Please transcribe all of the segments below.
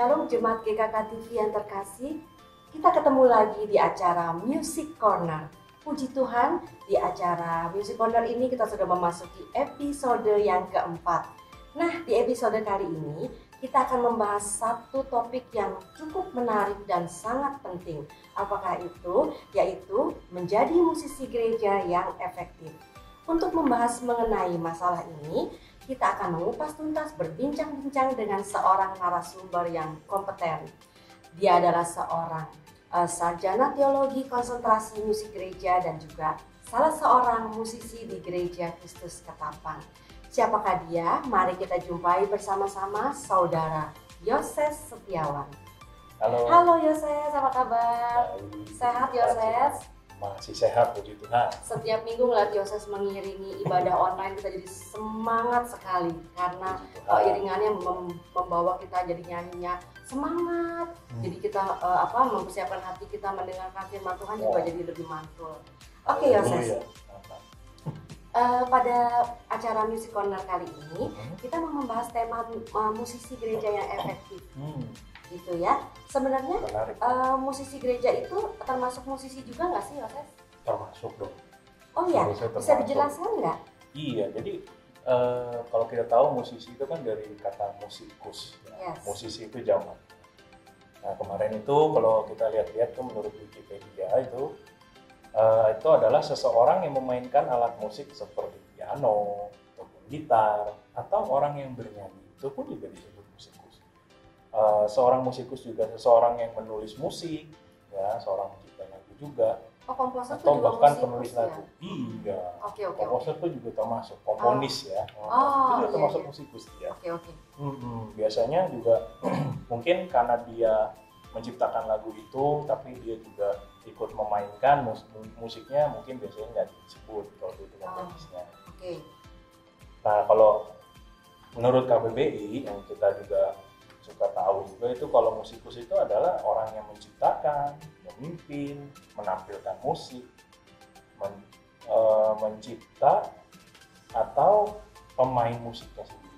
Shalom Jemaat GKK TV yang terkasih, kita ketemu lagi di acara Music Corner. Puji Tuhan, di acara Music Corner ini kita sudah memasuki episode yang keempat. Nah, di episode kali ini kita akan membahas satu topik yang cukup menarik dan sangat penting. Apakah itu? Yaitu menjadi musisi gereja yang efektif. Untuk membahas mengenai masalah ini, kita akan mengupas tuntas, berbincang-bincang dengan seorang narasumber yang kompeten. Dia adalah seorang sarjana teologi konsentrasi musik gereja dan juga salah seorang musisi di Gereja Kristus Ketapang. Siapakah dia? Mari kita jumpai bersama-sama Saudara Yoses Setiawan. Halo. Halo Yoses, apa kabar? Sehat Yoses? Masih sehat, puji Tuhan. Setiap minggu ngeliat Yoses mengiringi ibadah online, kita jadi semangat sekali karena iringannya membawa kita jadi nyanyinya semangat. Jadi kita mempersiapkan hati kita mendengarkan firman Tuhan juga jadi lebih mantul. Oke Yoses. Pada acara Music Corner kali ini kita mau membahas tema musisi gereja yang efektif. Gitu ya. Sebenarnya musisi gereja itu termasuk musisi juga nggak sih Yoses? Termasuk dong. Oh iya, bisa dijelaskan nggak? Iya, jadi kalau kita tahu musisi itu kan dari kata musikus ya. Yes. Musisi itu jamak. Nah kemarin itu kalau kita lihat-lihat tuh menurut Wikipedia itu adalah seseorang yang memainkan alat musik seperti piano, ataupun gitar, atau orang yang bernyanyi, itu pun juga disebut musikus. Seorang musikus juga seseorang yang menulis musik, ya, seorang pencipta lagu juga, komposer atau juga bahkan musikus, penulis lagu. Iya. Oke. Komposer itu juga termasuk komponis ya. Itu juga termasuk musikus ya. Oke. Biasanya juga mungkin karena dia menciptakan lagu itu, tapi dia juga ikut memainkan musiknya, mungkin biasanya nggak disebut kalau itu komponisnya. Oke. Nah kalau menurut KBBI yang kita juga suka tahu juga itu kalau musikus itu adalah orang yang menciptakan, memimpin, menampilkan musik, mencipta atau pemain musiknya sendiri.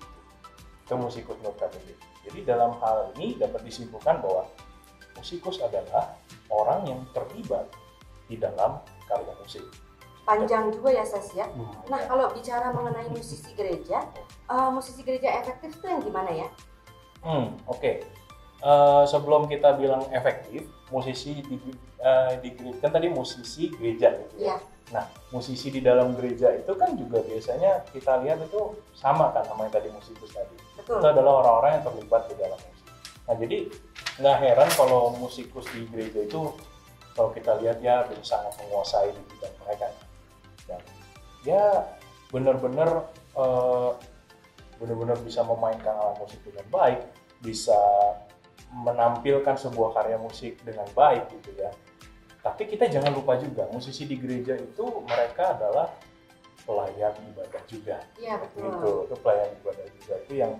Itu musikus menurut KBBI. Jadi dalam hal ini dapat disimpulkan bahwa musikus adalah orang yang terlibat di dalam karya musik. Panjang juga ya Ses ya. Nah kalau bicara mengenai musisi gereja efektif itu yang gimana ya? Oke. Sebelum kita bilang efektif, musisi kan tadi musisi gereja gitu ya. Nah, musisi di dalam gereja itu kan juga biasanya kita lihat itu sama kan sama yang tadi musikus tadi. Betul. Itu adalah orang-orang yang terlibat di dalam musik. Nah, jadi nggak heran kalau musikus di gereja itu kalau kita lihat ya sangat menguasai di bidang mereka. Dan ya benar-benar bisa memainkan alat musik dengan baik, bisa menampilkan sebuah karya musik dengan baik gitu ya. Tapi kita jangan lupa juga musisi di gereja itu mereka adalah pelayan ibadah juga. Iya betul. Itu pelayan ibadah juga itu yang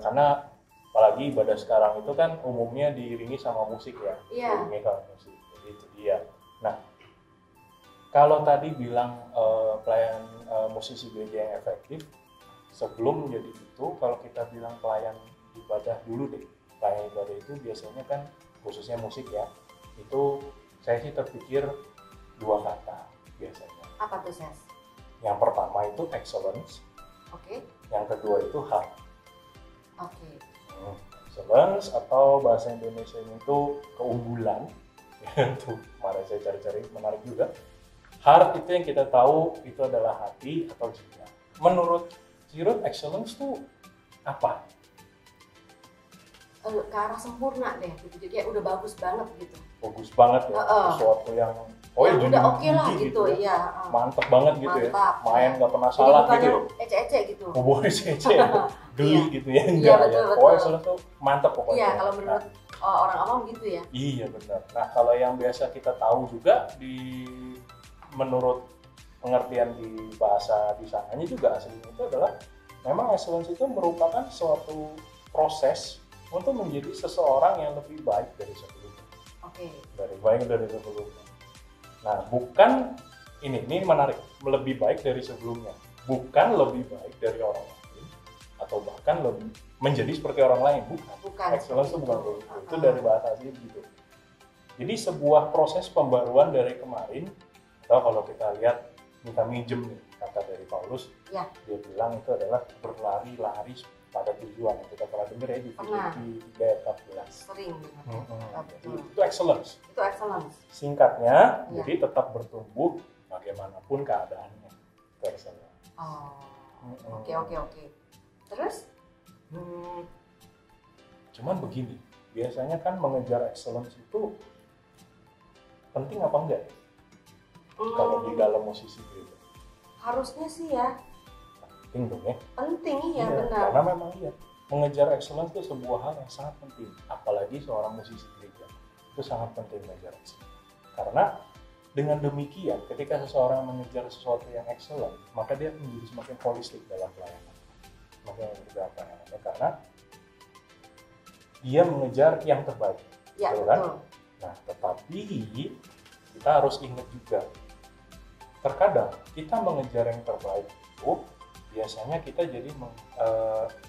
karena apalagi ibadah sekarang itu kan umumnya diiringi sama musik ya. Iya. Diiringi sama musik. Jadi itu dia. Nah, kalau tadi bilang pelayan musisi gereja yang efektif, sebelum menjadi itu, kalau kita bilang pelayan ibadah dulu deh. Pelayan ibadah itu biasanya kan khususnya musik ya. Itu saya sih terpikir dua kata biasanya. Apa tuh Ses? Yang pertama itu excellence. Oke. Yang kedua itu heart. Oke. Excellence atau bahasa Indonesia itu keunggulan. Tuh, kemarin saya cari-cari menarik juga. Heart itu yang kita tahu itu adalah hati atau jiwa. Menurut Sirut, excellence itu apa? Ke arah sempurna deh gitu. Jadi kayak udah bagus banget gitu. Bagus banget ya. Sesuatu yang yang udah oke lah gitu ya. Mantep banget gitu ya. Main nggak pernah jadi salah bukan gitu. Ece-ece gitu. Boleh ece, geli gitu ya. Iya betul. Pokoknya excellence tuh mantep pokoknya. Iya kalau menurut orang awam gitu ya. Iya benar. Nah kalau yang biasa kita tahu juga menurut pengertian di bahasa di sananya juga aslinya itu adalah memang excellence itu merupakan suatu proses untuk menjadi seseorang yang lebih baik dari sebelumnya. Oke. Dari sebelumnya. Nah, bukan ini menarik, lebih baik dari sebelumnya. Bukan lebih baik dari orang lain atau atau bahkan lebih menjadi seperti orang lain. Bukan. Excellence itu bukan kayak gitu. Itu dari bahasa asli begitu. Jadi sebuah proses pembaruan dari kemarin, atau kalau kita lihat kita minjem nih kata dari Paulus, Ya. dia bilang itu adalah berlari-lari pada tujuan. Kita pernah dengar ya di Filipi 3:14. Sering dengar. Jadi itu excellence. Itu excellence. Singkatnya, Ya. jadi tetap bertumbuh bagaimanapun keadaannya. Itu excellence. Oke. Terus? Cuman begini, biasanya kan mengejar excellence itu penting apa enggak? Kalau di dalam musisi gereja. Harusnya sih ya. Penting dong ya. Penting ya, benar. Karena memang iya, mengejar excellence itu sebuah hal yang sangat penting. Apalagi seorang musisi gereja itu sangat penting mengejar excellence. Karena dengan demikian, ketika seseorang mengejar sesuatu yang excellent, maka dia menjadi semakin holistik dalam pelayanan. Semakin dalam pelayanannya karena dia mengejar yang terbaik. Ya, betul kan? betul. Nah, tetapi kita harus ingat juga, terkadang kita mengejar yang terbaik itu biasanya kita jadi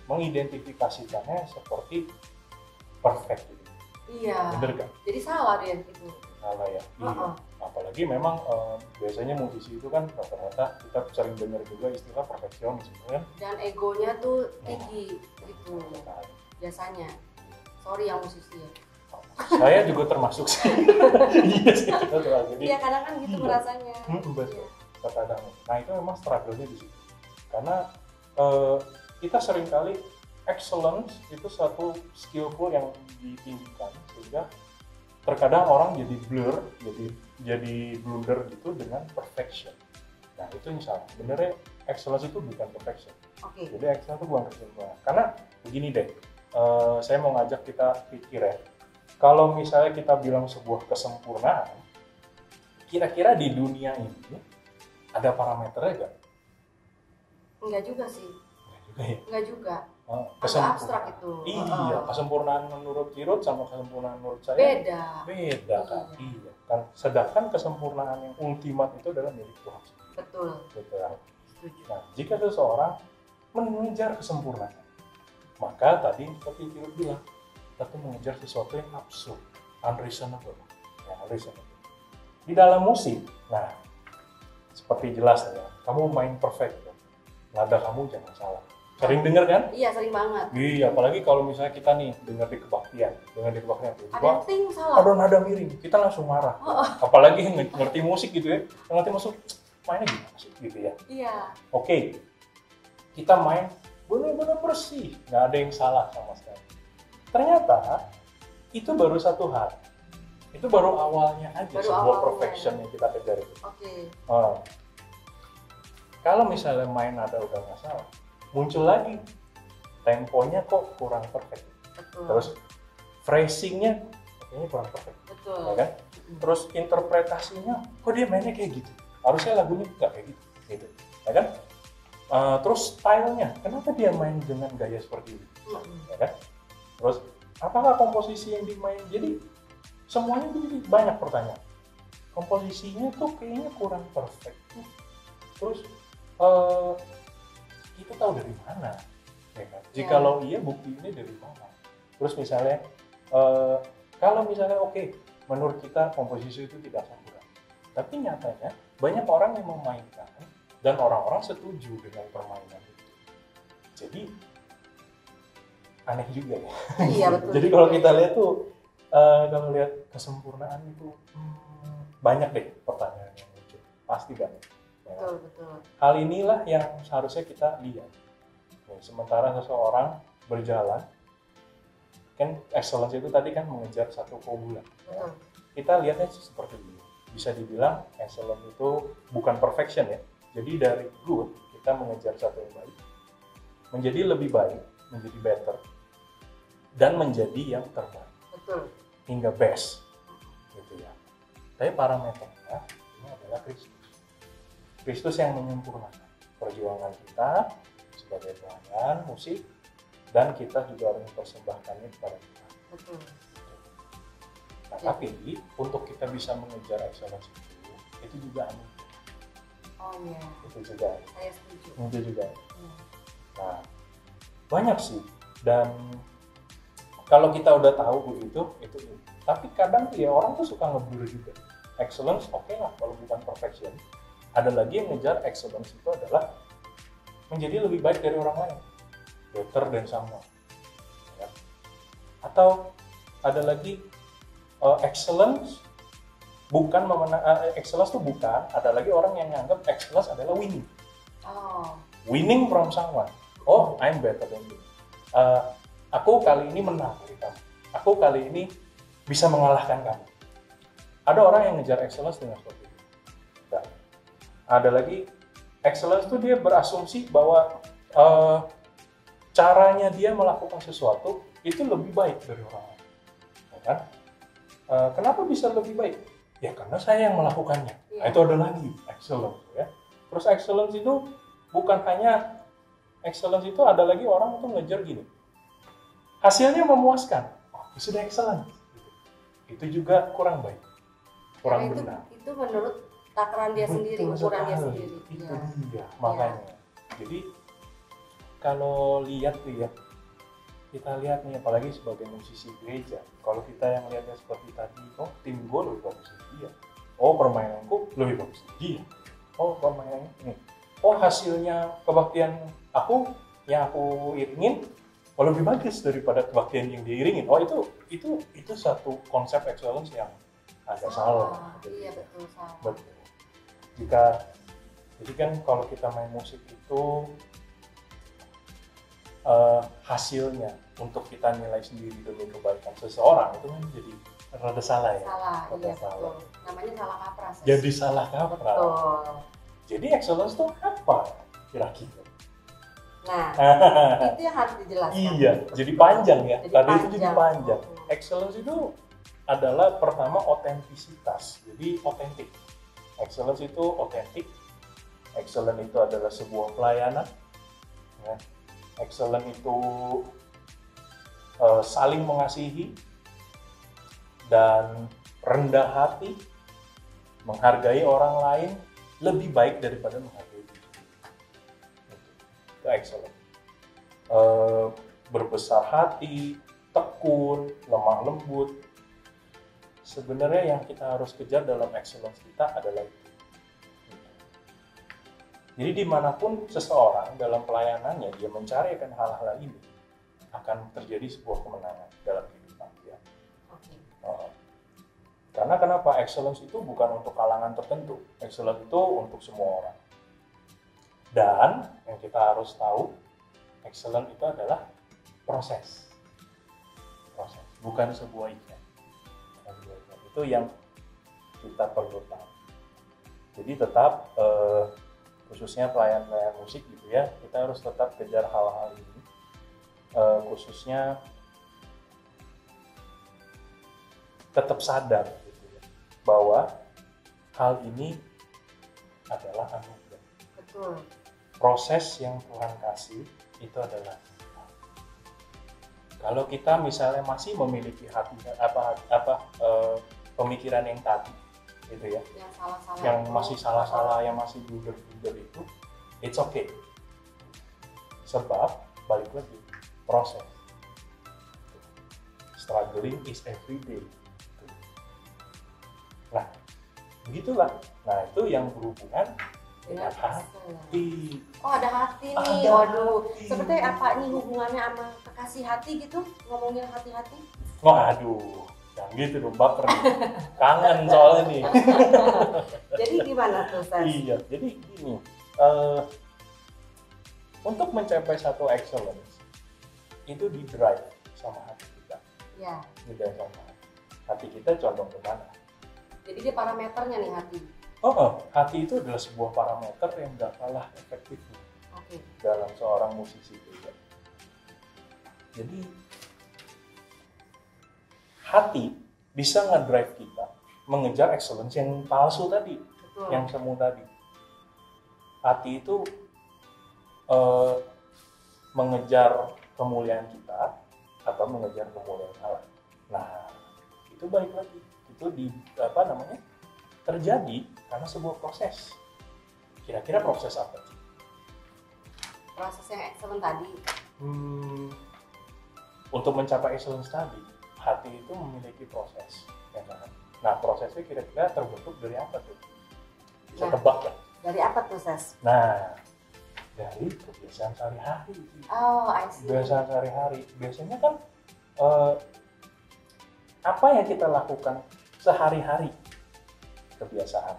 mengidentifikasikannya seperti perfect gitu. Iya. Bener kan? Jadi salah dia itu. Salah ya. Iya. Apalagi memang biasanya musisi itu kan rata-rata kita sering dengar juga istilah perfeksionis kan. Dan egonya tuh tinggi gitu. Biasanya. Sorry yang musisi ya. Saya juga termasuk sih. Iya sih. Jadi iya kadang kan gitu merasanya. Betul. Terkadang. Nah itu memang struggle-nya di situ. Karena kita seringkali excellence itu satu skillful yang ditinggikan sehingga terkadang orang jadi blur, jadi blunder gitu dengan perfection. Nah itu yang salah. Sebenarnya excellence itu bukan perfection. Oke. Jadi excellence itu bukan kesempurnaan. Karena begini deh, saya mau ngajak kita pikir ya. Kalau misalnya kita bilang sebuah kesempurnaan, kira-kira di dunia ini ada parameternya nggak? Enggak juga sih. Enggak juga. Agak abstrak itu. Iya, kesempurnaan menurut Kirut sama kesempurnaan menurut saya beda kan. Iya. Kan sedangkan kesempurnaan yang ultimat itu adalah milik Tuhan sendiri. Betul. Setuju. Nah, jika seseorang mengejar kesempurnaan, maka tadi seperti Kirut bilang, kita tuh mengejar sesuatu yang absurd, unreasonable. Ya, unreasonable. Di dalam musik, nah seperti jelas ya, kamu main perfect, nada kamu jangan salah. Sering dengar kan? Iya, sering banget. Iya, apalagi kalau misalnya kita nih dengar di kebaktian, ada ting salah. Ada nada miring, kita langsung marah. Apalagi yang ngerti musik gitu ya, yang ngerti musik mainnya gimana sih gitu ya. Iya. Oke, kita main benar-benar bersih, nggak ada yang salah sama sekali. Ternyata itu baru satu hal, itu baru awalnya aja sebuah perfection yang kita kejar itu. Oke. Kalau misalnya main nada udah nggak salah, muncul lagi temponya kok kurang perfect. Betul. Terus phrasingnya kayaknya kurang perfect. Betul. Ya kan? Terus interpretasinya kok dia mainnya kayak gitu, harusnya lagunya nggak kayak gitu, ya kan? Terus stylenya, kenapa dia main dengan gaya seperti ini, ya kan? Terus apakah komposisi yang dimain, jadi semuanya jadi banyak pertanyaan. Komposisinya tuh kayaknya kurang perfect. Terus kita tahu dari mana, ya kan? Jikalau iya, buktinya dari mana? Terus misalnya, kalau misalnya oke, menurut kita komposisi itu tidak sempurna, tapi nyatanya banyak orang yang memainkan dan orang-orang setuju dengan permainan itu. Jadi aneh juga ya. Iya betul. Jadi kalau kita lihat tuh, kalau lihat kesempurnaan itu banyak deh pertanyaan yang muncul, pasti banyak. Betul. Hal inilah yang seharusnya kita lihat. Sementara seseorang berjalan, kan excellence itu tadi kan mengejar satu keunggulan. Ya. Kita lihatnya seperti ini. Bisa dibilang excellence itu bukan perfection ya. Jadi dari good kita mengejar satu yang baik, menjadi lebih baik, menjadi better, dan menjadi yang terbaik. Betul. Hingga best, gitu ya. Tapi parameternya ini adalah Kristus. Kristus yang menyempurnakan perjuangan kita sebagai pelayan musik, dan kita juga harus mempersembahkannya kepada Tuhan. Betul. Nah, tapi untuk kita bisa mengejar excellence itu juga anugerah. Oh iya. Itu juga. Saya setuju. Itu juga. Nah, Banyak sih. Dan kalau kita udah tahu begitu, itu. Tapi kadang tuh ya orang tuh suka ngeblur juga. Excellence oke lah kalau bukan perfection. Ada lagi yang ngejar excellence itu adalah menjadi lebih baik dari orang lain, better than someone. Ya. Atau ada lagi excellence bukan excellence tuh bukan. Ada lagi orang yang nganggap excellence adalah winning. Winning from someone. Oh, I'm better than you. Aku kali ini menang dari kamu. Aku kali ini bisa mengalahkan kamu. Ada orang yang ngejar excellence dengan seperti itu. Nah, ada lagi excellence itu dia berasumsi bahwa caranya dia melakukan sesuatu itu lebih baik dari orang lain. Ya kan? Kenapa bisa lebih baik? Ya karena saya yang melakukannya. Nah, itu ada lagi excellence ya. Terus excellence itu bukan hanya excellence itu ada lagi orang itu ngejar gini. Hasilnya memuaskan. Oh, itu sudah excellent. Itu juga kurang baik. Kurang benar. Itu menurut takaran dia sendiri, ukuran dia sendiri. Itu dia, makanya. Jadi kalau lihat tuh ya, kita lihat nih apalagi sebagai musisi gereja, kalau kita yang lihatnya seperti tadi, oh tim gue lebih bagus dari dia, oh permainanku lebih bagus dari dia, oh permainannya ini, oh hasilnya kebaktian aku yang aku iringin oh lebih bagus daripada kebaktian yang diiringin. Oh itu satu konsep excellence yang agak salah. Iya betul salah. Betul. Jadi kan kalau kita main musik itu hasilnya untuk kita nilai sendiri demi kebaikan seseorang itu kan jadi rada salah ya. Salah, iya betul. Namanya salah kaprah. Jadi salah kaprah. Betul. Jadi excellence itu apa kira-kira? Nah, itu yang harus dijelaskan. Iya, jadi panjang ya. Tadi itu jadi panjang. Oh. Excellence itu adalah pertama otentisitas. Jadi otentik. Excellence itu otentik. Excellent itu adalah sebuah pelayanan. Ya. Excellent itu saling mengasihi dan rendah hati, menghargai orang lain lebih baik daripada menghargai diri. Itu excellent. Berbesar hati, tekun, lemah lembut. Sebenarnya yang kita harus kejar dalam excellence kita adalah itu. Jadi dimanapun seseorang dalam pelayanannya dia mencari akan hal-hal ini, akan terjadi sebuah kemenangan dalam kehidupan dia. Okay. Karena kenapa? Excellence itu bukan untuk kalangan tertentu, excellence itu untuk semua orang. Dan yang kita harus tahu, excellence itu adalah proses, bukan sebuah event. Itu yang kita perlu tahu. Jadi tetap khususnya pelayan musik gitu ya, kita harus tetap kejar hal-hal ini, khususnya tetap sadar gitu ya, bahwa hal ini adalah anugerah. Betul. Proses yang Tuhan kasih itu adalah kalau kita misalnya masih memiliki hati pemikiran yang tadi gitu ya, yang masih salah-salah, yang masih blunder-blunder itu, it's okay. Sebab balik lagi proses. Struggling is every day. Nah, begitulah. Nah, itu yang berhubungan dengan hati. Oh, ada hati nih. Waduh, seperti apa nih hubungannya sama kekasih hati gitu? Ngomongin hati-hati? Waduh. Yang gitu dong, baper nih. Kangen soalnya nih. Jadi gimana tuh, Sas? Iya, jadi gini, untuk mencapai satu excellence itu di drive sama hati kita. Iya. Di drive sama hati kita condong ke mana? Jadi dia parameternya nih hati. Hati itu adalah sebuah parameter yang gak kalah efektif dalam seorang musisi juga. Jadi hati bisa nge-drive kita mengejar excellence yang palsu tadi. Betul. Yang semu tadi. Hati itu mengejar kemuliaan kita atau mengejar kemuliaan Allah. Nah, itu balik lagi. Itu terjadi karena sebuah proses. Kira-kira proses apa sih? Proses yang excellent tadi. Untuk mencapai excellence tadi, hati itu memiliki proses, ya kan? Nah, prosesnya kira-kira terbentuk dari apa tuh? Bisa tebak kan? Dari apa tuh, Ses? Nah, dari kebiasaan sehari-hari. Oh, I see. Kebiasaan sehari-hari. Biasanya kan apa yang kita lakukan sehari-hari? Kebiasaan.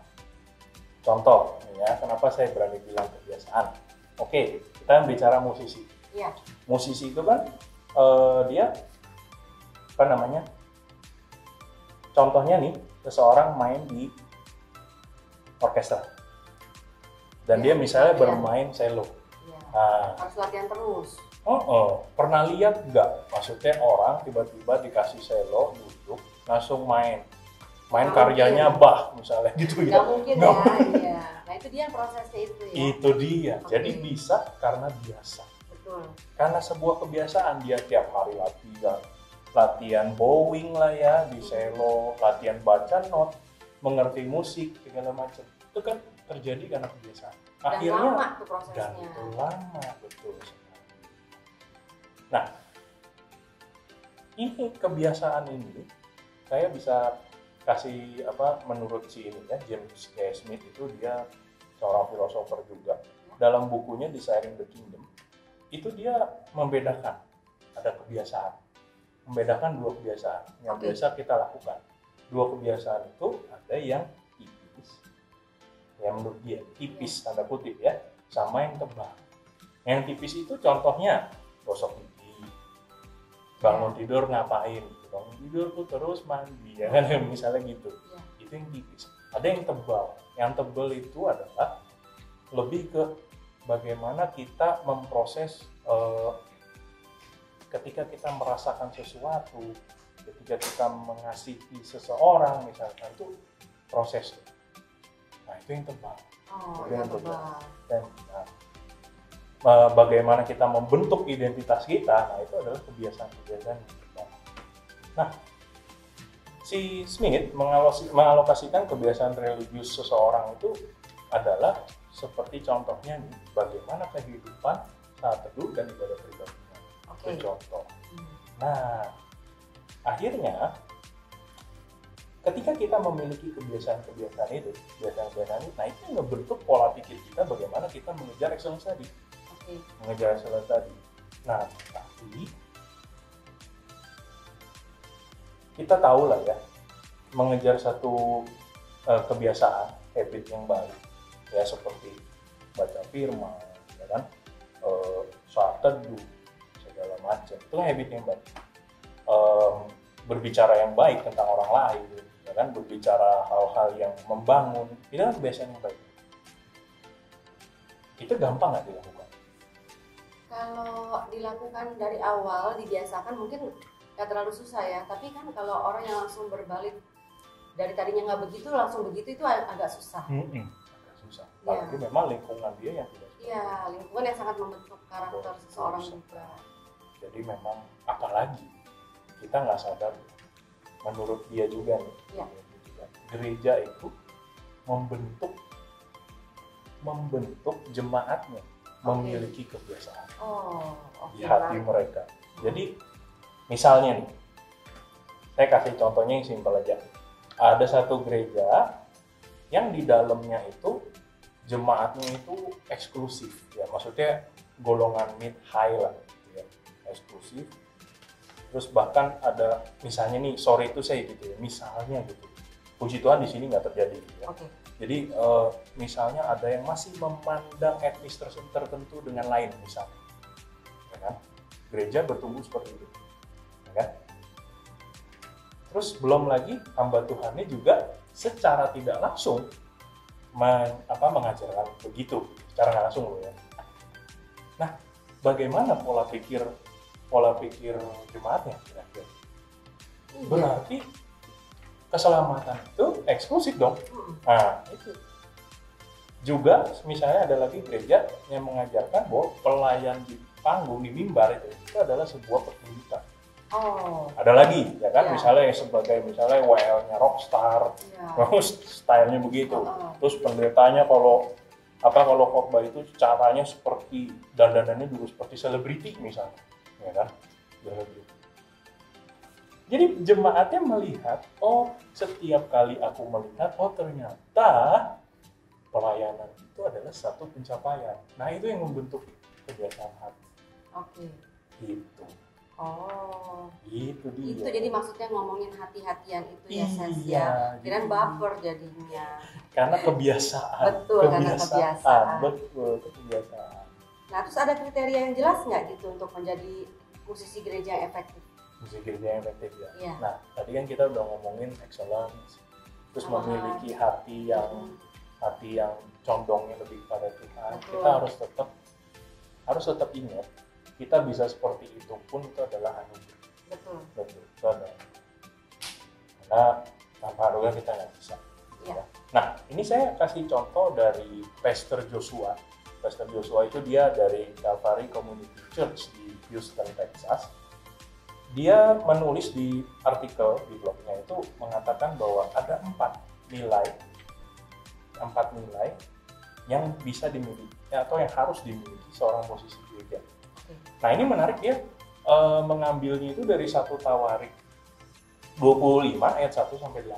Contoh, ya, kenapa saya berani bilang kebiasaan? Oke, kita bicara musisi. Iya. Musisi itu kan dia apa namanya? Contohnya nih, seseorang main di orkestra dan dia misalnya bermain cello. Ya. Nah, harus latihan terus. Pernah lihat nggak? Maksudnya orang tiba-tiba dikasih cello, duduk, langsung main karyanya Bach misalnya gitu ya? Nggak mungkin ya. Iya. Nah itu dia prosesnya itu ya. Itu dia. Okay. Jadi bisa karena biasa. Betul. Karena sebuah kebiasaan, dia tiap hari latihan bowing lah ya di cello, latihan baca not, mengerti musik segala macam. Itu kan terjadi karena kebiasaan. Akhirnya dan lama tuh prosesnya. Dan itu lama, betul sekali. Nah, ini kebiasaan ini saya bisa kasih menurut si ini ya, James K. Smith itu dia seorang filosofer juga. Dalam bukunya Desiring the Kingdom itu dia membedakan ada kebiasaan, membedakan dua kebiasaan yang biasa kita lakukan. Dua kebiasaan itu ada yang tipis, yang menurut dia tipis tanda kutip ya, sama yang tebal. Yang tipis itu contohnya gosok gigi, bangun tidur ngapain? Bangun tidur tuh terus mandi ya kan, misalnya gitu. Itu yang tipis. Ada yang tebal. Yang tebal itu adalah lebih ke bagaimana kita memproses ketika kita merasakan sesuatu, ketika kita mengasihi seseorang misalkan, itu proses. Nah itu yang tebal. Oh, yang tebal. Dan bagaimana kita membentuk identitas kita, nah itu adalah kebiasaan-kebiasaan yang tebal. Nah, si Smith mengalokasikan kebiasaan religius seseorang itu adalah seperti contohnya nih, bagaimana kehidupan saat teduh dan ibadah pribadi. Itu contoh. Nah, akhirnya ketika kita memiliki kebiasaan-kebiasaan itu, nah itu yang ngebentuk pola pikir kita bagaimana kita mengejar excellence tadi. Mengejar excellence tadi. Nah, tapi kita tahu lah ya, mengejar satu kebiasaan, habit yang baik, ya seperti baca firman, ya kan, saat teduh, segala macam, itu habit yang baik. Berbicara yang baik tentang orang lain, ya kan, berbicara hal-hal yang membangun, itu kan kebiasaan yang baik. Itu gampang nggak dilakukan? Kalau dilakukan dari awal, dibiasakan mungkin nggak terlalu susah ya. Tapi kan kalau orang yang langsung berbalik dari tadinya nggak begitu langsung begitu, itu agak susah. Agak susah. Apalagi memang lingkungan dia yang tidak. Iya, lingkungan yang sangat membentuk karakter seseorang juga. Jadi memang apalagi kita nggak sadar, menurut dia juga nih, gereja itu membentuk jemaatnya memiliki kebiasaan di hati mereka. Jadi misalnya nih, saya kasih contohnya yang simpel aja. Ada satu gereja yang di dalamnya itu jemaatnya itu eksklusif, ya maksudnya golongan mid high lah, ya, eksklusif. Terus bahkan ada misalnya nih, sorry itu saya gitu ya, misalnya gitu. Puji Tuhan di sini nggak terjadi gitu ya. Jadi misalnya ada yang masih memandang etnis tertentu dengan lain misalnya, ya kan? Gereja bertumbuh seperti itu, ya kan? Terus belum lagi hamba Tuhannya juga secara tidak langsung mengajarkan begitu, secara nggak langsung loh ya. Nah, bagaimana pola pikir jemaatnya kira-kira? Berarti keselamatan itu eksklusif dong. Nah, itu. Juga misalnya ada lagi gereja yang mengajarkan bahwa pelayan di panggung, di mimbar itu adalah sebuah pertunjukan. Ada lagi ya kan, misalnya sebagai WL-nya rockstar, terus stylenya begitu. Terus pendetanya kalau Apa kalau khotbah itu caranya seperti dandanannya juga seperti selebriti misalnya, ya kan? Selebriti. Jadi jemaatnya melihat, oh setiap kali aku melihat, oh ternyata pelayanan itu adalah satu pencapaian. Nah itu yang membentuk kebiasaan hati. Oke. Gitu. Oh. Itu dia. Itu jadi maksudnya ngomongin hati-hatian itu ya, Ses Iya, ya. Kirain baper jadinya. Karena kebiasaan. Betul, karena kebiasaan. Betul, itu kebiasaan. Nah, terus ada kriteria yang jelas nggak gitu untuk menjadi musisi gereja yang efektif? Musik gereja yang efektif ya. Iya. Nah, tadi kan kita udah ngomongin excellence, terus memiliki hati yang condongnya lebih pada Tuhan. Betul. Kita harus tetap ingat, kita bisa seperti itu pun itu adalah anugerah. Betul. Betul. Itu adalah. Karena tanpa anugerah kita nggak bisa. Iya. Nah, ini saya kasih contoh dari Pastor Joshua. Pastor Joshua itu dia dari Calvary Community Church di Houston, Texas. Dia menulis di artikel di blognya itu mengatakan bahwa ada 4 nilai yang bisa dimiliki atau yang harus dimiliki seorang musisi gereja. Nah ini menarik, dia mengambilnya itu dari 1 Tawarik 25 ayat 1 sampai 8.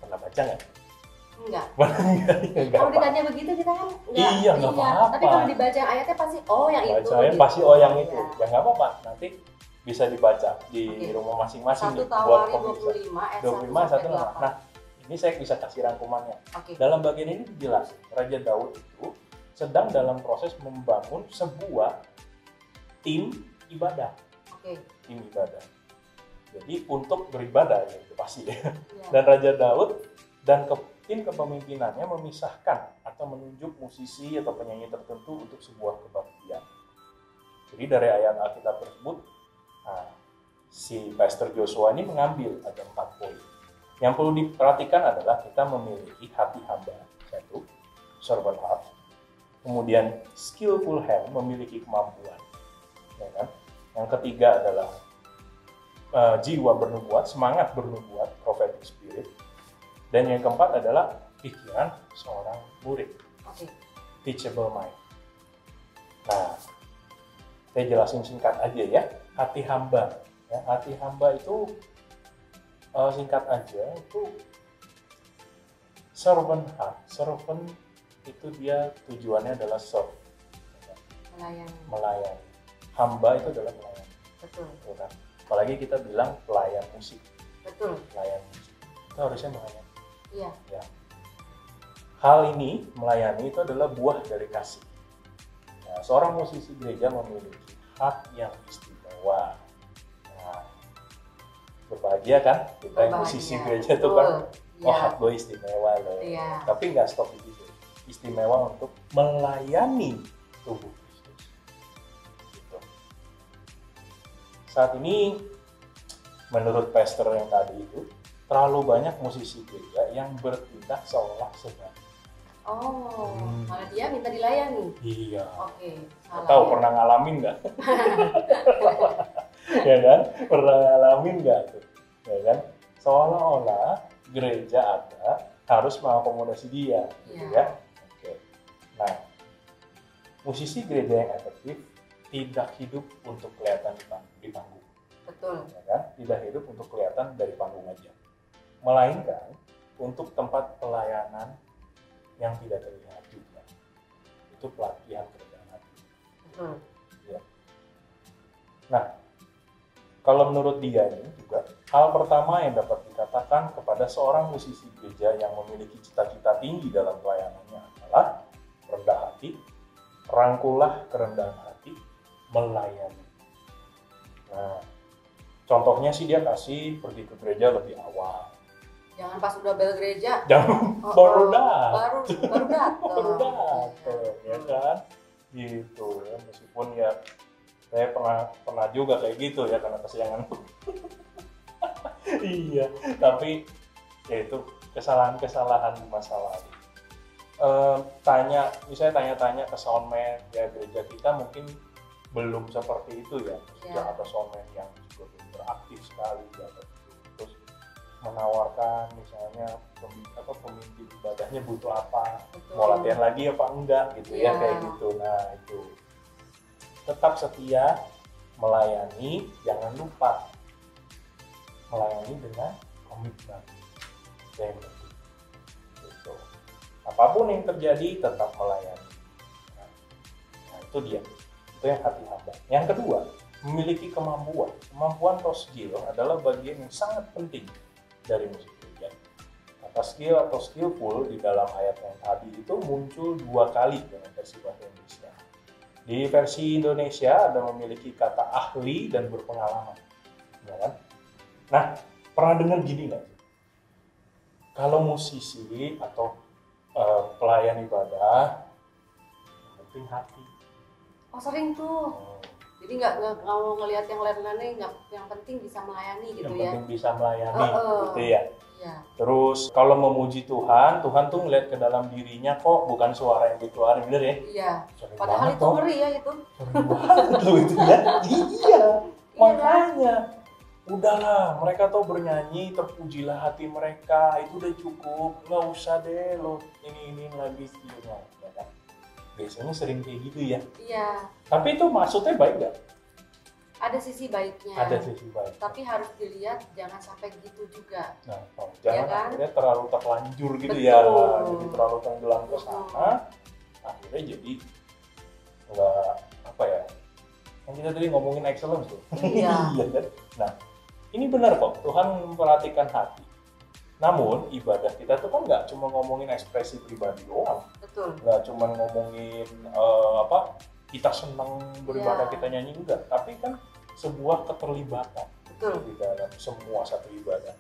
Pernah baca nggak? Enggak. Enggak. Kalau ditanya begitu kita kan enggak. Iya, nggak apa-apa. Tapi kalau dibaca ayatnya pasti yang itu. Bacanya gitu. pasti yang itu. Ya nggak apa-apa. Nanti bisa dibaca di rumah masing-masing. 1 Tawarik 25 ayat 25 1 sampai 8. Nah, ini saya bisa kasih rangkumannya. Oke. Dalam bagian ini dijelaskan Raja Daud itu sedang dalam proses membangun sebuah tim ibadah. Oke. Tim ibadah. Jadi untuk beribadah ya itu pasti ya. Iya. Dan Raja Daud dan tim kepemimpinannya memisahkan atau menunjuk musisi atau penyanyi tertentu untuk sebuah kebaktian. Jadi dari ayat Alkitab tersebut, si Pastor Joshua ini mengambil ada 4 poin. Yang perlu diperhatikan adalah kita memiliki hati hamba, satu, servant heart. Kemudian skillful hand, memiliki kemampuan. Ya kan? Yang ketiga adalah jiwa bernubuat, semangat bernubuat, prophetic spirit. Dan yang keempat adalah pikiran seorang murid. Oke. Teachable mind. Nah, saya jelasin singkat aja ya. Hati hamba. Ya, hati hamba itu singkat aja itu servant heart. Servant itu dia tujuannya adalah serve. Melayani. Hamba itu adalah melayani. Betul. Ya, kan? Apalagi kita bilang pelayan musik. Betul. Pelayan musik. Itu harusnya melayani. Iya. Ya. Hal ini melayani itu adalah buah dari kasih. Nah, seorang musisi gereja memiliki hak yang istimewa. Nah, berbahagia kan kita yang musisi gereja itu kan, hak gue istimewa loh. Iya. Tapi nggak stop di situ. Istimewa untuk melayani tubuh Kristus. Gitu. Saat ini, menurut pastor yang tadi itu, terlalu banyak musisi gereja yang bertindak seolah sedang. Malah dia minta dilayani. Iya. Oke. Tahu pernah ngalamin nggak? Ya kan? Pernah ngalamin nggak tuh? Ya kan? Seolah-olah gereja ada harus mengakomodasi dia, gitu ya. Oke. Nah, musisi gereja yang efektif tidak hidup untuk kelihatan di panggung. Betul. Ya kan? Tidak hidup untuk kelihatan dari panggung aja. Melainkan untuk tempat pelayanan yang tidak terlihat juga. Itu pelatihan kerendahan hati. Betul. Ya. Nah, kalau menurut dia ini juga, hal pertama yang dapat dikatakan kepada seorang musisi gereja yang memiliki cita-cita tinggi dalam pelayanannya adalah rendah hati, rangkulah kerendahan hati, melayani. Nah, contohnya sih dia kasih pergi ke gereja lebih awal. Jangan pas udah bel gereja. Jangan baru datang. Baru datang. Baru datang, ya kan? Gitu ya, meskipun ya saya pernah juga kayak gitu ya karena kesiangan. Iya, tapi ya itu kesalahan-kesalahan di masa lalu. Tanya-tanya ke soundman ya gereja kita mungkin belum seperti itu ya. Ada soundman yang juga beraktif sekali ya, terus menawarkan misalkan pemimpin ibadahnya butuh apa, Betul. mau latihan lagi apa enggak gitu ya, Iya. kayak gitu. Nah itu tetap setia melayani, jangan lupa melayani dengan komitmen. Yang penting. Gitu. Apapun yang terjadi tetap melayani. Nah itu dia, itu yang hati hamba. Yang kedua, memiliki kemampuan. Kemampuan atau skill adalah bagian yang sangat penting dari musik gereja. Kata skill atau skillful di dalam ayat yang tadi itu muncul 2 kali dengan versi bahasa Indonesia. Di versi Indonesia ada memiliki kata ahli dan berpengalaman. Ya kan? Nah, pernah dengar gini nggak? Kalau musisi atau pelayan ibadah, yang penting hati. Oh sering tuh. Jadi nggak mau ngelihat yang lain-lainnya, yang penting bisa melayani gitu Yang ya. penting bisa melayani, gitu ya. Iya. Terus kalau memuji Tuhan, Tuhan tuh ngeliat ke dalam dirinya kok, bukan suara yang dikeluarin, bener ya? Iya. Sering Padahal banget itu kok. ngeri ya itu. Sering banget loh itu ya. Iya, makanya. Udahlah, mereka tuh bernyanyi, terpujilah hati mereka, itu udah cukup. Nggak usah deh lo ini lagi skillnya, ya kan? Biasanya sering kayak gitu ya. Iya. Tapi itu maksudnya baik nggak? Ada sisi baiknya. Ada sisi baik. Tapi harus dilihat jangan sampai gitu juga. Nah, jangan kan? akhirnya terlalu terlanjur gitu Betul. ya, jadi terlalu tenggelam ke sana, akhirnya jadi nggak apa ya? Yang kita tadi ngomongin excellence tuh. Iya. Iya kan? Nah, ini benar kok, Tuhan memperhatikan hati. Namun ibadah kita tuh kan nggak cuma ngomongin ekspresi pribadi doang, Betul. nggak cuma ngomongin kita senang beribadah, kita nyanyi, enggak, tapi kan sebuah keterlibatan Betul. di dalam semua satu ibadah.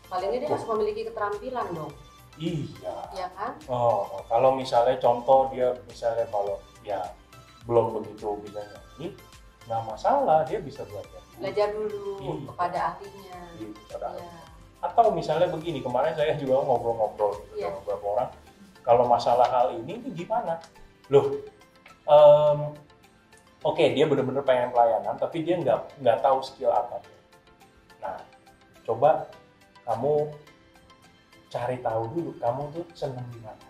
Paling dia harus memiliki keterampilan dong. Iya. Iya kan? Oh, kalau misalnya contoh dia misalnya kalau ya belum begitu bisa nyanyi, nggak masalah, dia bisa belajar Belajar dulu Iya. kepada ahlinya. kepada ahli. Iya. Atau misalnya begini, kemarin saya juga ngobrol-ngobrol gitu Iya. sama beberapa orang, kalau masalah hal ini gimana? Loh, oke, dia benar-benar pengen pelayanan, tapi dia nggak tahu skill apa. Nah, coba kamu cari tahu dulu, kamu tuh seneng di mana?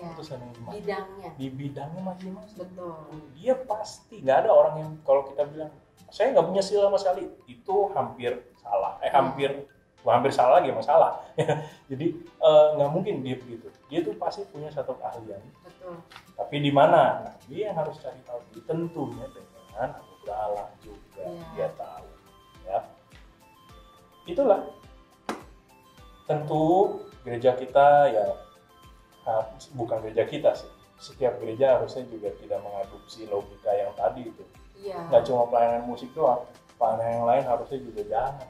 Iya. Itu seneng di mana? Bidangnya. Di bidangnya masing-masing. Betul. Dia pasti nggak ada orang yang kalau kita bilang saya nggak punya skill sama sekali, itu hampir salah. Hampir salah lagi masalah. Jadi nggak mungkin dia begitu. Dia tuh pasti punya satu keahlian. Betul. Tapi di mana? Nah, dia yang harus cari tahu. Tentunya dengan anugerah Allah juga. Iya. Dia tahu. Ya. Itulah. Tentu gereja kita ya bukan gereja kita sih. Setiap gereja harusnya juga tidak mengadopsi logika yang tadi itu. Iya. Nggak cuma pelayanan musik doang, pelayanan yang lain harusnya juga jangan.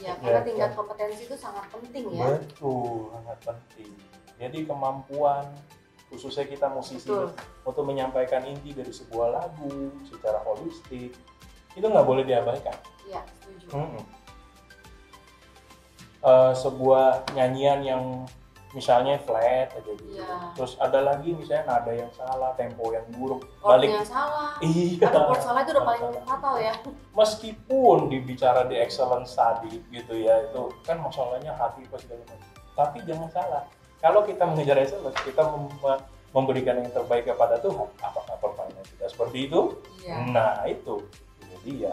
Iya, karena Ya, tingkat ya. kompetensi itu sangat penting ya. Betul, sangat penting. Jadi kemampuan khususnya kita musisi Betul. untuk menyampaikan inti dari sebuah lagu secara holistik itu nggak boleh diabaikan. Iya, setuju. Sebuah nyanyian yang misalnya flat aja gitu, Iya. terus ada lagi misalnya nada yang salah, tempo yang buruk, Chordnya salah. iya, Ada chord salah itu udah paling fatal ya. meskipun dibicara di excellence tadi gitu ya, itu kan masalahnya hati pas segala macam. Tapi jangan salah, kalau kita mengejar excellence, kita memberikan yang terbaik kepada Tuhan, apakah permainan kita seperti itu? Iya. Nah itu dia.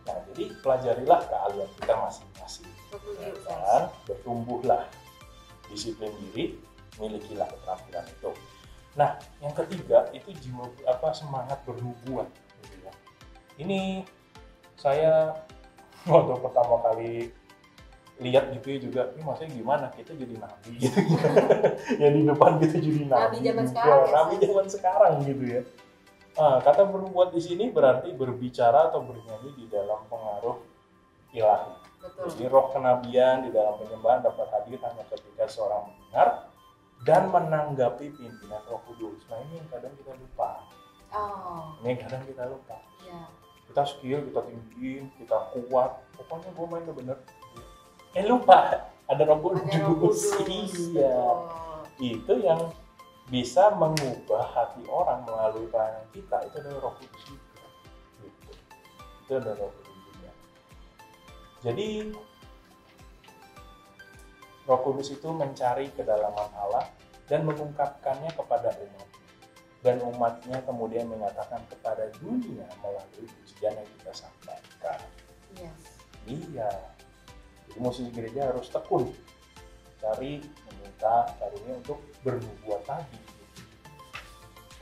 Nah jadi pelajarilah keahlian kita masing-masing Setuju. dan bertumbuhlah disiplin diri, milikilah keterampilan itu. Nah, yang ketiga itu semangat bernubuat gitu ya. Ini saya waktu pertama kali lihat gitu ya juga, ini maksudnya gimana kita jadi nabi gitu ya di depan kita jadi nabi Nabi zaman juga. sekarang ya, Nabi zaman sekarang gitu ya. Kata bernubuat di sini berarti berbicara atau bernyanyi di dalam pengaruh ilahi. Betul. Jadi roh kenabian di dalam penyembahan dapat hadir hanya ketika seorang mendengar dan menanggapi pimpinan Roh Kudus. Nah ini yang kadang kita lupa. Oh. Ini yang kadang kita lupa. Iya. Kita skill, kita tinggi, kita kuat. Pokoknya gue main udah bener. Lupa ada Roh Kudus. Ada Roh Kudus. Iya. Betul. Itu yang bisa mengubah hati orang melalui pelayanan kita. Itu adalah Roh Kudus juga. Gitu. Itu adalah Roh Kudus juga. Jadi Roh Kudus itu mencari kedalaman Allah dan mengungkapkannya kepada umat. Dan umatnya kemudian menyatakan kepada dunia melalui pujian yang kita sampaikan. Yes. Iya. Jadi musisi gereja harus tekun cari meminta karunia untuk bernubuat lagi.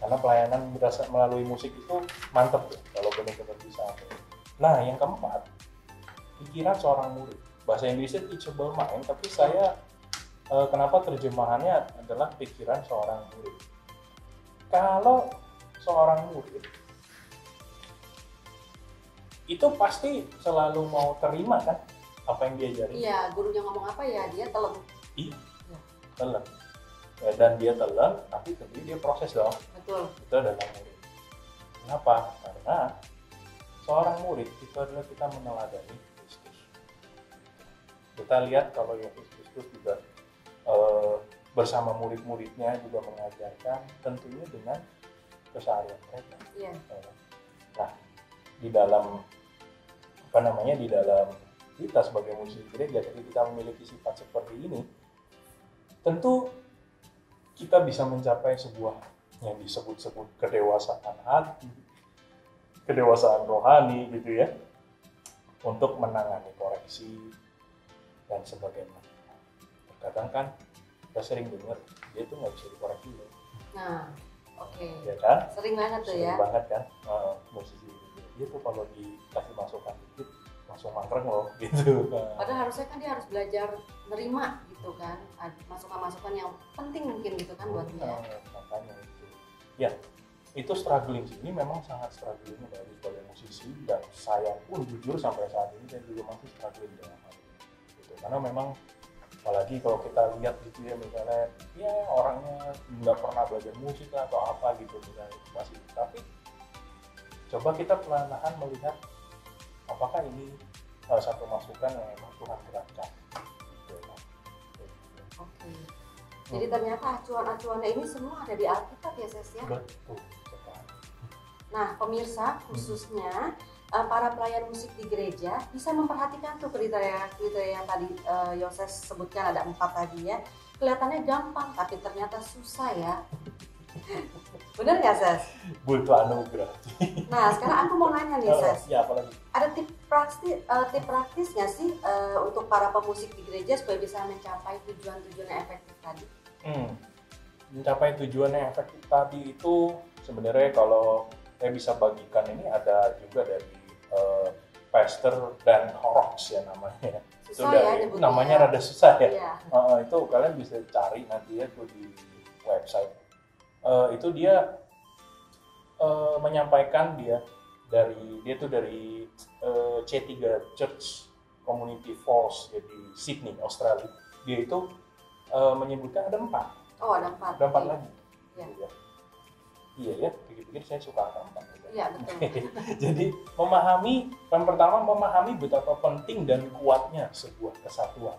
Karena pelayanan berasal melalui musik itu mantep ya, kalau benar-benar bisa. Nah, yang keempat, pikiran seorang murid. Bahasa Inggrisnya teachable mind, tapi saya kenapa terjemahannya adalah pikiran seorang murid. Kalau seorang murid itu pasti selalu mau terima kan apa yang diajari. Iya, gurunya ngomong apa ya dia telan. Iya, telan. Ya, dan dia telan, tapi tentu dia proses dong. Betul. Itu adalah murid. Kenapa? Karena seorang murid itu adalah kita meneladani Kristus. Kita lihat kalau Yesus Kristus juga bersama murid-muridnya juga mengajarkan tentunya dengan keseharian mereka. Iya. Nah, di dalam di dalam kita sebagai musisi gereja, jadi kita memiliki sifat seperti ini, tentu kita bisa mencapai sebuah yang disebut-sebut kedewasaan hati, kedewasaan rohani gitu ya, untuk menangani koreksi dan sebagainya. Terkadang kan kita sering dengar dia tuh nggak bisa dikoreksi loh. Nah, oke. Ya kan? Sering banget tuh Sering ya. banget kan musisi dia tuh kalau dikasih masukan dikit langsung mangkreng loh gitu. Padahal harusnya kan dia harus belajar nerima gitu kan, masukan-masukan yang penting mungkin gitu kan buat dia. Makanya itu. Ya, itu struggling sih. Ini memang sangat struggling dari sebagai musisi, dan saya pun jujur sampai saat ini saya juga masih struggling dengan hal ini. Gitu. Karena memang apalagi kalau kita lihat gitu ya, misalnya ya orangnya nggak pernah belajar musik lah atau apa gitu misalnya masih, tapi coba kita perlahan-lahan melihat apakah ini salah satu masukan yang memang Tuhan gerakkan gitu ya. Oke. Jadi ternyata acuan-acuannya ini semua ada di Alkitab ya, Ses ya? Betul. Nah, pemirsa khususnya para pelayan musik di gereja bisa memperhatikan tuh kriteria yang tadi Yoses sebutkan, ada 4 tadi ya. Kelihatannya gampang tapi ternyata susah ya. Bener nggak, Ses? Butuh anugerah. Nah, sekarang aku mau nanya nih, Ses. Ya, apalagi? Ada tip praktis nggak sih untuk para pemusik di gereja supaya bisa mencapai tujuan-tujuan yang efektif tadi? Mencapai tujuan yang efektif tadi itu sebenarnya kalau saya bisa bagikan ini ada juga dari Pastor Dan Horrocks ya namanya. Susah itu dari, ya namanya ya. rada susah ya. Iya. Itu kalian bisa cari nanti ya tuh di website. Itu dia menyampaikan dia dari C3 Church Community Force ya, di Sydney, Australia. Dia itu menyebutkan ada 4. Oh, ada 4. Ada 4 lagi. Iya. Iya ya, pikir-pikir saya suka angka. Iya, betul. Jadi yang pertama memahami betapa penting dan kuatnya sebuah kesatuan.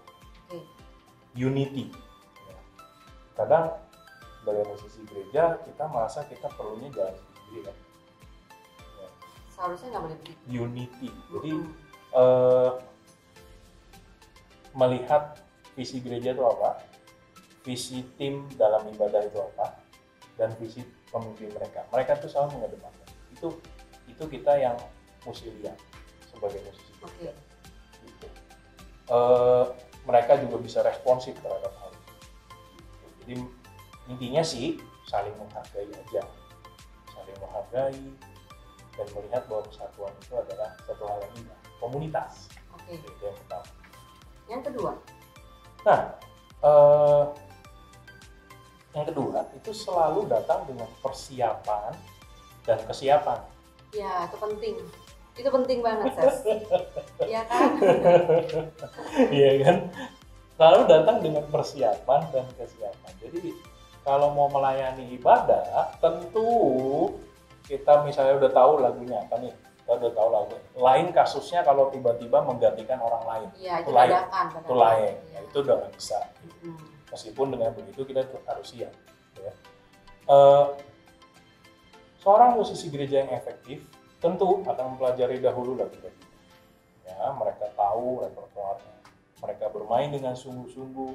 Unity. Kadang sebagai musisi gereja kita merasa kita perlunya jalan sendiri kan. Seharusnya nggak boleh begitu. Unity. Jadi melihat visi gereja itu apa, visi tim dalam ibadah itu apa, dan visi pemimpin mereka. Mereka tuh selalu mengedepankan. Itu kita yang mesti lihat sebagai musisi. Oke. Gitu. Mereka juga bisa responsif terhadap hal itu. Jadi intinya sih saling menghargai aja, saling menghargai dan melihat bahwa kesatuan itu adalah satu hal yang indah, komunitas. Oke. Itu yang pertama. Yang kedua. Nah, yang kedua itu selalu datang dengan persiapan dan kesiapan. Ya, itu penting. Itu penting banget, Ses. Iya kan? Iya kan? Selalu datang dengan persiapan dan kesiapan. Jadi kalau mau melayani ibadah, tentu kita misalnya udah tahu lagunya apa nih, kita udah tahu lagu. Lain kasusnya kalau tiba-tiba menggantikan orang lain. Iya, itu lain. dadakan. Itu lain. Ya. Itu udah nggak bisa. Meskipun dengan begitu kita harus siap. Ya. Seorang musisi gereja yang efektif tentu akan mempelajari dahulu lagu-lagu. Ya, mereka tahu repertoarnya. mereka bermain dengan sungguh-sungguh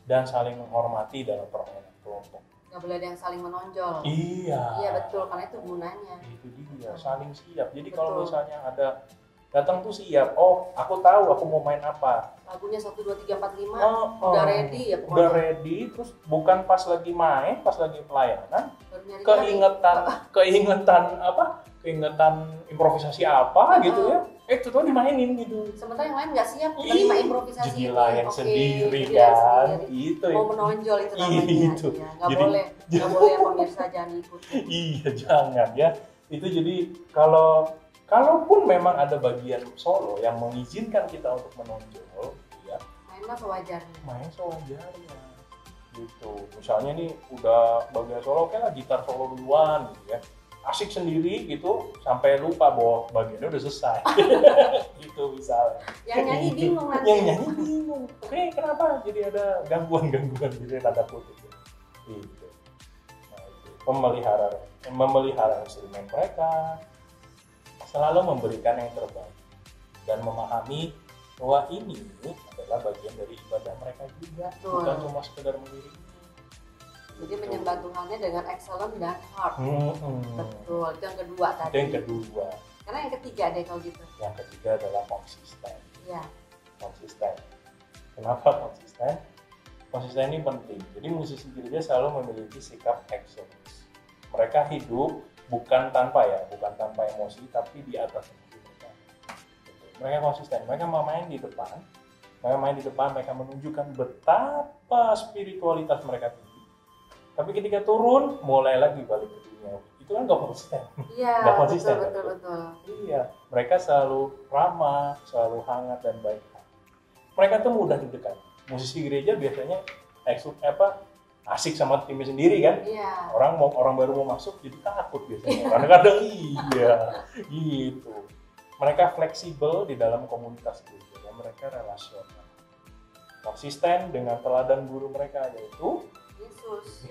dan saling menghormati dalam permainan kelompok. Nggak boleh ada yang saling menonjol. Iya. Iya betul, karena itu gunanya. Itu dia, saling siap. Jadi Betul. kalau misalnya ada datang tuh siap, oh aku tahu aku mau main apa. Lagunya 1, 2, 3, 4, 5 Oh, udah ready ya pokoknya. udah ready, terus bukan pas lagi main, pas lagi pelayanan, Baru nyari-nyari. keingetan improvisasi apa gitu ya. Itu tuh dimainin gitu. Sementara yang lain nggak siap menerima improvisasi Jadi itu. layan Oke, sendiri jadi layan kan. sendiri. Itu Mau menonjol itu namanya. Itu. Ya, nggak Jadi- boleh ya pemirsa jangan ikut. Iya, jangan ya. Itu jadi kalaupun memang ada bagian solo yang mengizinkan kita untuk menonjol, ya Mainlah sewajarnya. main sewajarnya. Gitu. Misalnya nih udah bagian solo, oke lah gitar solo duluan gitu ya. Asik sendiri gitu sampai lupa bahwa bagiannya udah selesai. Gitu misalnya. Yang nyanyi bingung nanti. Yang nyanyi bingung. Oke, kenapa? Jadi ada gangguan-gangguan gitu ya, tanda kutip. Gitu. Nah, itu. Memelihara instrumen mereka, selalu memberikan yang terbaik dan memahami bahwa ini adalah bagian dari ibadah mereka juga, Betul. bukan cuma sekedar mengiringi. Jadi menyembah Tuhannya dengan excellent dan heart. Betul, itu yang kedua Itu tadi. yang kedua. Karena yang ketiga deh kalau gitu. Yang ketiga adalah konsisten. Iya. Konsisten. Kenapa konsisten? Konsisten ini penting. Jadi musisi gereja selalu memiliki sikap excellence. Mereka hidup bukan tanpa emosi, tapi di atas emosi mereka. Gitu. Mereka konsisten. Mereka mau main di depan. Mereka menunjukkan betapa spiritualitas mereka tinggi. Tapi ketika turun, mulai lagi balik ke dunia. Itu kan gak konsisten. Iya, Nggak konsisten, betul. Iya, mereka selalu ramah, selalu hangat dan baik. Mereka tuh mudah didekati. Musisi gereja biasanya asik sama timnya sendiri kan. Iya. Orang baru mau masuk jadi takut biasanya. Kadang-kadang iya, gitu. Mereka fleksibel di dalam komunitas gereja dan mereka relasional. Konsisten dengan teladan guru mereka yaitu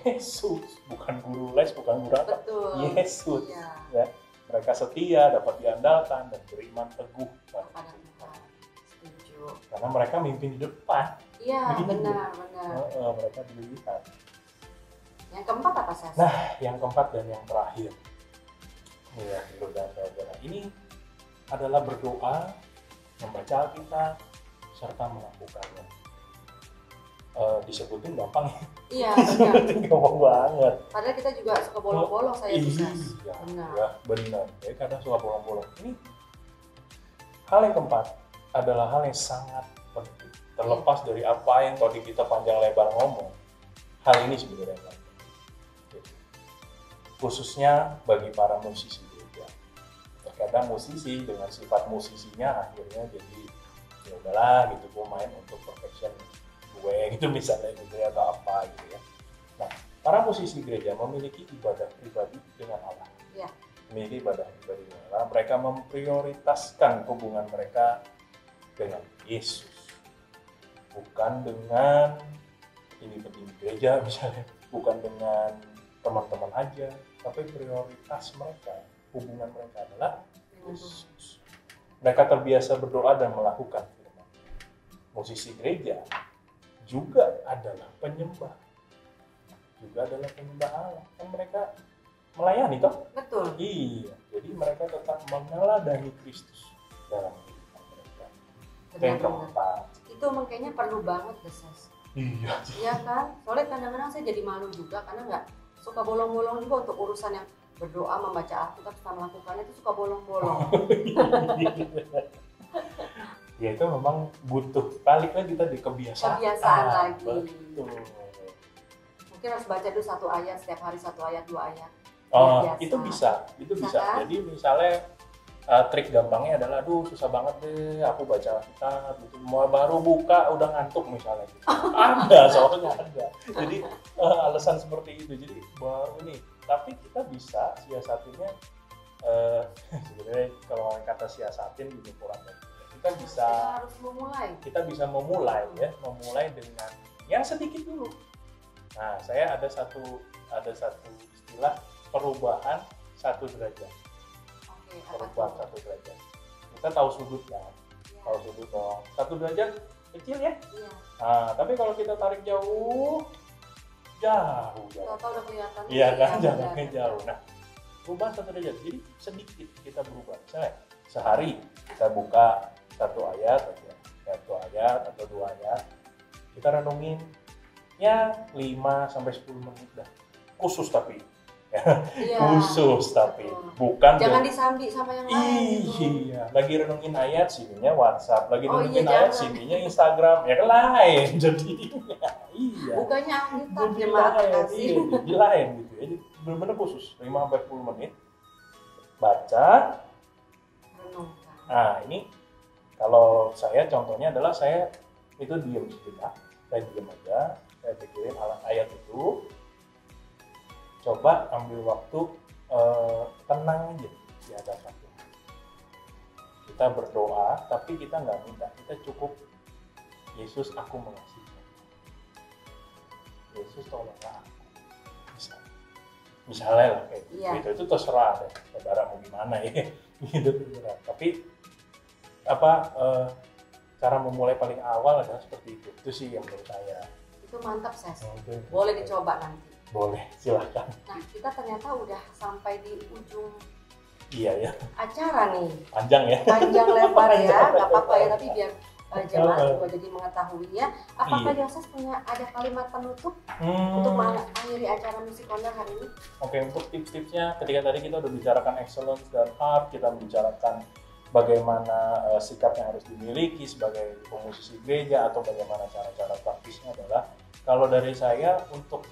Yesus, bukan guru les, bukan guru apa. Betul. Yesus. Iya. Ya, mereka setia, dapat diandalkan dan beriman teguh pada Pada Tuhan. Tuhan. Setuju. Karena mereka mimpin di depan. Iya, Begitu. benar. Mereka dilihat. Yang keempat apa Sas? Nah, yang keempat dan yang terakhir, ya, saudara-saudara, ini adalah berdoa, membaca Alkitab, serta melakukannya. Disebutin gampang ya. Iya, benar. Disebutin gampang banget. Padahal kita juga suka bolong-bolong saya tuh, Sas. Iya, Benar. ya, benar. Ya, kadang suka bolong-bolong. Ini hal yang keempat adalah hal yang sangat penting. Terlepas dari apa yang tadi kita panjang lebar ngomong, hal ini sebenarnya yang penting. Khususnya bagi para musisi gereja. Terkadang musisi dengan sifat musisinya akhirnya jadi ya udahlah gitu, gue main untuk perfection gue gitu misalnya gitu ya, atau apa gitu ya. Nah, para musisi gereja memiliki ibadah pribadi dengan Allah. Iya. Memiliki ibadah pribadi dengan Allah. Mereka memprioritaskan hubungan mereka dengan Yesus, bukan dengan ini petinggi gereja misalnya, bukan dengan teman-teman aja, tapi prioritas mereka, hubungan mereka adalah Yesus. Mereka terbiasa berdoa dan melakukan firman. Musisi gereja juga adalah penyembah Allah. Kan mereka melayani toh? Betul. Iya, jadi mereka tetap meneladani Kristus dalam kehidupan mereka. Yang keempat. Itu makanya perlu banget deh, Sas. Iya. Iya kan? Soalnya kadang-kadang saya jadi malu juga karena nggak suka bolong-bolong juga untuk urusan yang berdoa, membaca Alkitab, setelah melakukannya itu suka bolong-bolong. Ya itu memang butuh balik lagi tadi kebiasaan lagi. Betul. Mungkin harus baca dulu satu ayat setiap hari, 1 ayat 2 ayat. Biasa. Itu bisa Kan? Jadi misalnya trik gampangnya adalah aduh susah banget deh aku baca Alkitab gitu, mau baru buka udah ngantuk misalnya gitu. Soalnya ada jadi alasan seperti itu, jadi baru nih, tapi kita bisa siasatinya sebenarnya kalau kata siasatin gitu kurang lebih. Kita bisa memulai dengan yang sedikit dulu. Nah, saya ada satu istilah perubahan 1 derajat. Perubahan 1 derajat. Kita tahu sudut kan? Tahu sudut dong. 1 derajat kecil ya. Iya. Nah, tapi kalau kita tarik jauh. Tahu udah kelihatan. Iya kan, jaraknya jauh. Nah, berubah 1 derajat. Jadi sedikit kita berubah. Misalnya sehari kita buka 1 ayat aja, 1 ayat atau 2 ayat. Kita renungin ya 5 sampai 10 menit dah. Khusus tapi. Iya, khusus tapi bukan jangan disambi sama yang lain. Iya, lagi renungin ayat sininya WhatsApp, lagi renungin iya, ayat sininya Instagram, ya kan lain jadinya. Iya. Bukannya Alkitab Jadi jemaat lain, kasih. iya, jadi lain gitu ya. Jadi benar-benar khusus 5 sampai 10 menit baca. Renungkan. Nah, ini kalau saya contohnya adalah saya itu diam sejenak, saya diam aja, saya pikirin ayat itu. Coba ambil waktu tenang aja di hadapan Tuhan. Kita berdoa, tapi kita nggak minta, kita cukup Yesus aku mengasihi. Yesus tolonglah aku. Misalnya lah kayak gitu, itu terserah deh, saudara mau gimana ya, gitu terserah. Tapi cara memulai paling awal adalah seperti itu sih yang menurut saya. Itu mantap Ses, boleh dicoba nanti. Boleh, silahkan. Nah, kita ternyata udah sampai di ujung ya acara nih. Panjang lebar ya, nggak apa-apa ya, tapi biar jemaat juga jadi mengetahui ya. Apakah Yoses punya ada kalimat penutup untuk mengakhiri acara Music Corner hari ini? Oke, untuk tips-tipsnya, ketika tadi kita udah bicarakan excellence dan art, kita membicarakan bagaimana sikap yang harus dimiliki sebagai pemusisi gereja atau bagaimana cara-cara praktisnya adalah, kalau dari saya untuk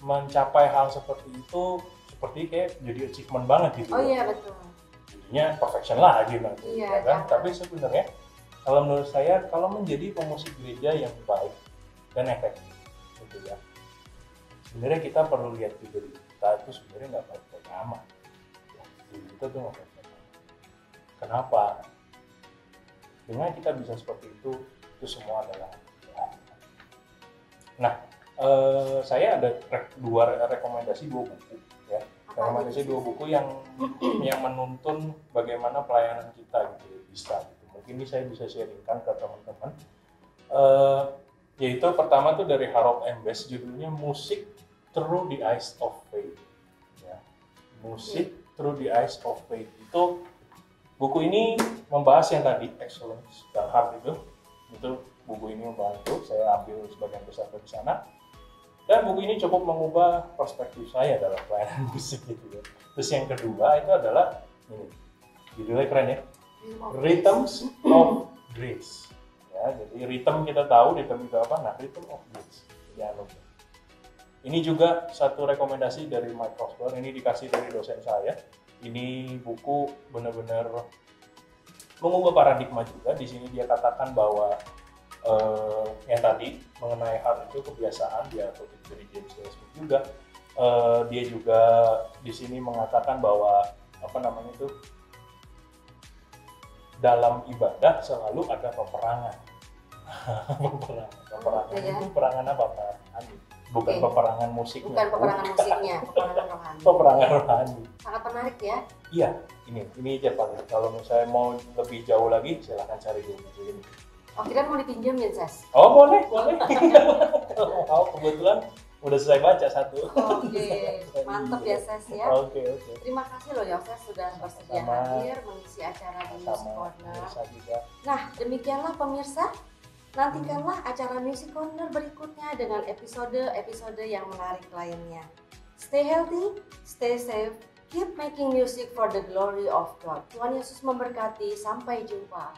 mencapai hal seperti itu seperti kayak jadi achievement banget gitu. Oh iya betul. Jadinya perfection lagi nanti, iya, kan? Tapi sebenarnya kalau menurut saya kalau menjadi pemusik gereja yang baik dan efektif, gitu ya. Sebenarnya kita perlu lihat juga diri kita itu sebenarnya nggak baik-baik amat. Ya, diri kita tuh nggak baik-baik amat. Kenapa? Dengan kita bisa seperti itu semua adalah Tuhan. Nah, saya ada 2 rekomendasi 2 buku ya. Rekomendasi 2 buku yang menuntun bagaimana pelayanan kita gitu bisa gitu. Mungkin ini saya bisa sharingkan ke teman-teman. Yaitu pertama tuh dari Harold M. Bass, judulnya Music Through the Eyes of Faith. Ya. Music Through the Eyes of Faith. Itu buku ini membahas yang tadi excellence dan heart itu buku ini membantu saya ambil sebagian besar dari sana. Dan buku ini cukup mengubah perspektif saya dalam pelayanan musik gitu ya. Terus yang kedua itu adalah ini, judulnya keren ya, Rhythms of Grace. Ya, jadi rhythm kita tahu, rhythm itu apa? Nah, Rhythm of Grace. Ini juga satu rekomendasi dari Mike Osborne, ini dikasih dari dosen saya. Ini buku benar-benar mengubah paradigma juga. Di sini dia katakan bahwa yang tadi mengenai hal itu kebiasaan, dia kutip dari James Smith juga. Dia juga di sini mengatakan bahwa dalam ibadah selalu ada peperangan. Peperangan apa Pak? Bukan peperangan musiknya. Bukan peperangan musiknya, peperangan rohani. Peperangan rohani. Sangat menarik ya. Iya, ini aja Pak. Kalau misalnya mau lebih jauh lagi, silahkan cari di buku ini. Oh, kira mau dipinjemin, Ses? Oh, boleh. Oh, kebetulan udah selesai baca satu. Oke, mantap ya Ses ya. Oke. Terima kasih loh Yoses sudah bersedia hadir mengisi acara di Music Corner. Nah, demikianlah pemirsa. Nantikanlah acara Music Corner berikutnya dengan episode yang menarik lainnya. Stay healthy, stay safe, keep making music for the glory of God. Tuhan Yesus memberkati. Sampai jumpa.